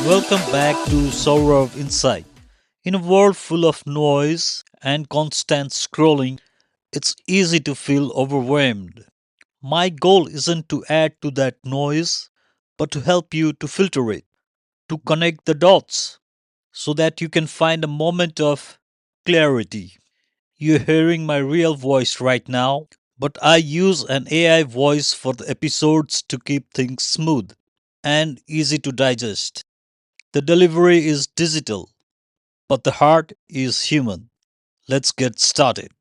Welcome back to Saurav Insight. In a world full of noise and constant scrolling, it's easy to feel overwhelmed. My goal isn't to add to that noise, but to help you to filter it, to connect the dots, so that you can find a moment of clarity. You're hearing my real voice right now, but I use an AI voice for the episodes to keep things smooth and easy to digest. The delivery is digital, but the heart is human. Let's get started.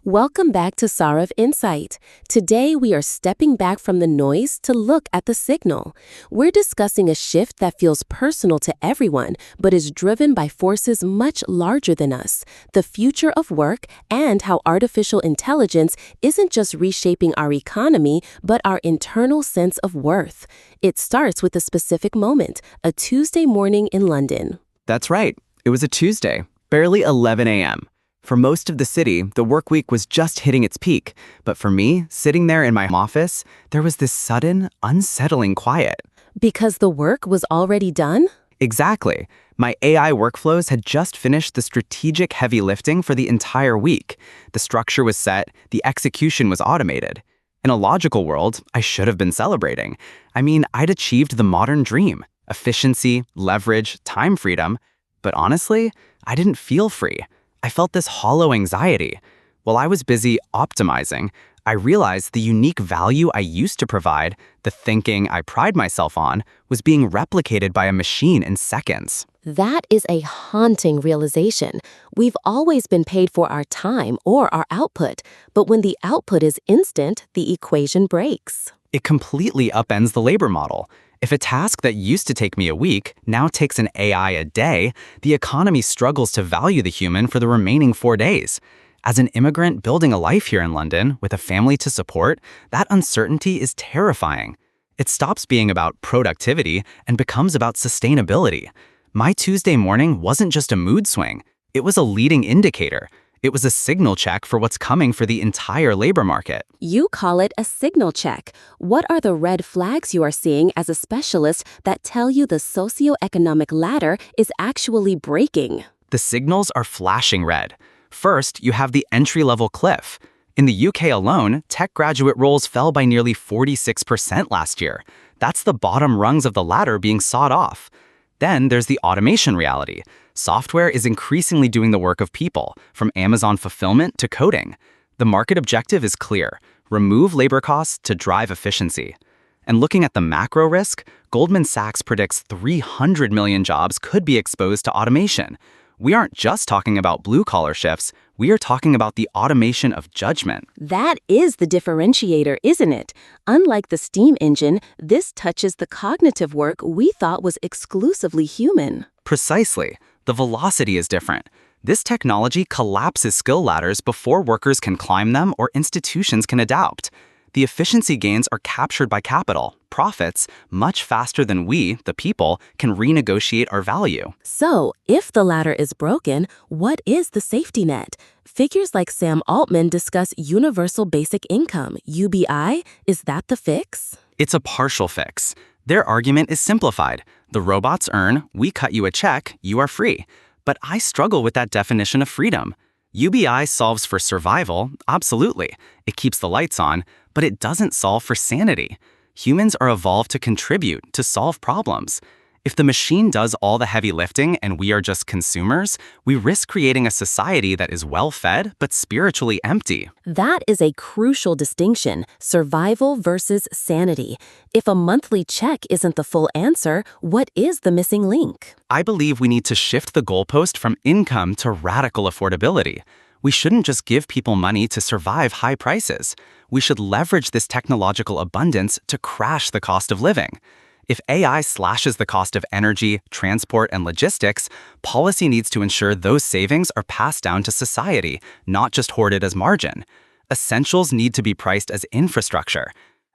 Welcome back to Saurav Insight. Today we are stepping back from the noise to look at the signal. We're discussing a shift that feels personal to everyone, but is driven by forces much larger than us. The future of work and how artificial intelligence isn't just reshaping our economy, but our internal sense of worth. It starts with a specific moment, a Tuesday morning in London. That's right. It was a Tuesday, barely 11 a.m. For most of the city, the work week was just hitting its peak. But for me, sitting there in my office, there was this sudden, unsettling quiet. Because the work was already done? Exactly. My AI workflows had just finished the strategic heavy lifting for the entire week. The structure was set, the execution was automated. In a logical world, I should have been celebrating. I mean, I'd achieved the modern dream: efficiency, leverage, time freedom. But honestly, I didn't feel free. I felt this hollow anxiety. While I was busy optimizing, I realized the unique value I used to provide, the thinking I pride myself on, was being replicated by a machine in seconds. That is a haunting realization. We've always been paid for our time or our output, but when the output is instant, the equation breaks. It completely upends the labor model. If a task that used to take me a week now takes an AI a day, the economy struggles to value the human for the remaining 4 days. As an immigrant building a life here in London with a family to support, that uncertainty is terrifying. It stops being about productivity and becomes about sustainability. My Tuesday morning wasn't just a mood swing. It was a leading indicator. It was a signal check for what's coming for the entire labor market. You call it a signal check. What are the red flags you are seeing as a specialist that tell you the socioeconomic ladder is actually breaking? The signals are flashing red. First, you have the entry-level cliff. In the UK alone, tech graduate roles fell by nearly 46% last year. That's the bottom rungs of the ladder being sawed off. Then there's the automation reality. Software is increasingly doing the work of people, from Amazon fulfillment to coding. The market objective is clear: remove labor costs to drive efficiency. And looking at the macro risk, Goldman Sachs predicts 300 million jobs could be exposed to automation. We aren't just talking about blue-collar shifts, we are talking about the automation of judgment. That is the differentiator, isn't it? Unlike the steam engine, this touches the cognitive work we thought was exclusively human. Precisely. The velocity is different. This technology collapses skill ladders before workers can climb them or institutions can adapt. The efficiency gains are captured by capital, profits, much faster than we, the people, can renegotiate our value. So, if the ladder is broken, what is the safety net? Figures like Sam Altman discuss universal basic income, UBI. Is that the fix? It's a partial fix. Their argument is simplified. The robots earn, we cut you a check, you are free. But I struggle with that definition of freedom. UBI solves for survival, absolutely. It keeps the lights on, but it doesn't solve for sanity. Humans are evolved to contribute, to solve problems. If the machine does all the heavy lifting and we are just consumers, we risk creating a society that is well-fed but spiritually empty. That is a crucial distinction: survival versus sanity. If a monthly check isn't the full answer, what is the missing link? I believe we need to shift the goalpost from income to radical affordability. We shouldn't just give people money to survive high prices. We should leverage this technological abundance to crash the cost of living. If AI slashes the cost of energy, transport, and logistics, policy needs to ensure those savings are passed down to society, not just hoarded as margin. Essentials need to be priced as infrastructure.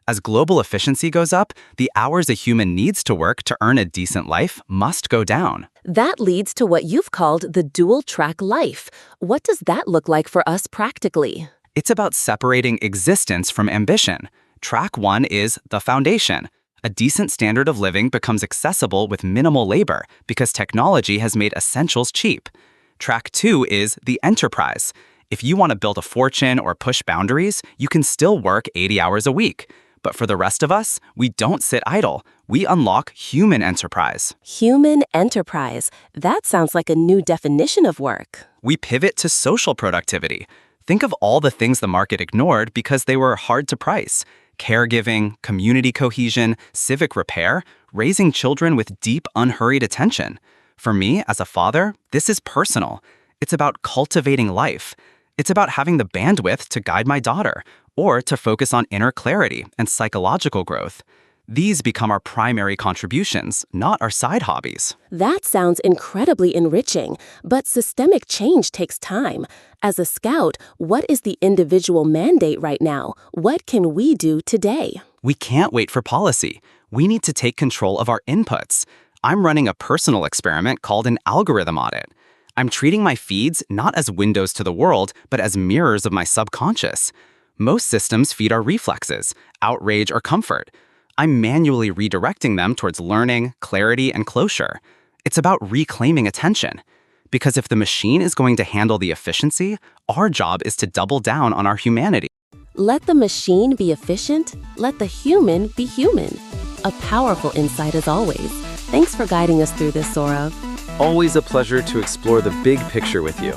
As global efficiency goes up, the hours a human needs to work to earn a decent life must go down. That leads to what you've called the dual-track life. What does that look like for us practically? It's about separating existence from ambition. Track one is the foundation. A decent standard of living becomes accessible with minimal labor because technology has made essentials cheap. Track 2 is the enterprise. If you want to build a fortune or push boundaries, you can still work 80 hours a week. But for the rest of us, we don't sit idle. We unlock human enterprise. Human enterprise. That sounds like a new definition of work. We pivot to social productivity. Think of all the things the market ignored because they were hard to price. Caregiving, community cohesion, civic repair, raising children with deep, unhurried attention. For me, as a father, this is personal. It's about cultivating life. It's about having the bandwidth to guide my daughter, or to focus on inner clarity and psychological growth. These become our primary contributions, not our side hobbies. That sounds incredibly enriching, but systemic change takes time. As a scout, what is the individual mandate right now? What can we do today? We can't wait for policy. We need to take control of our inputs. I'm running a personal experiment called an algorithm audit. I'm treating my feeds not as windows to the world, but as mirrors of my subconscious. Most systems feed our reflexes, outrage, or comfort. I'm manually redirecting them towards learning, clarity, and closure. It's about reclaiming attention. Because if the machine is going to handle the efficiency, our job is to double down on our humanity. Let the machine be efficient. Let the human be human. A powerful insight as always. Thanks for guiding us through this, Saurav. Always a pleasure to explore the big picture with you.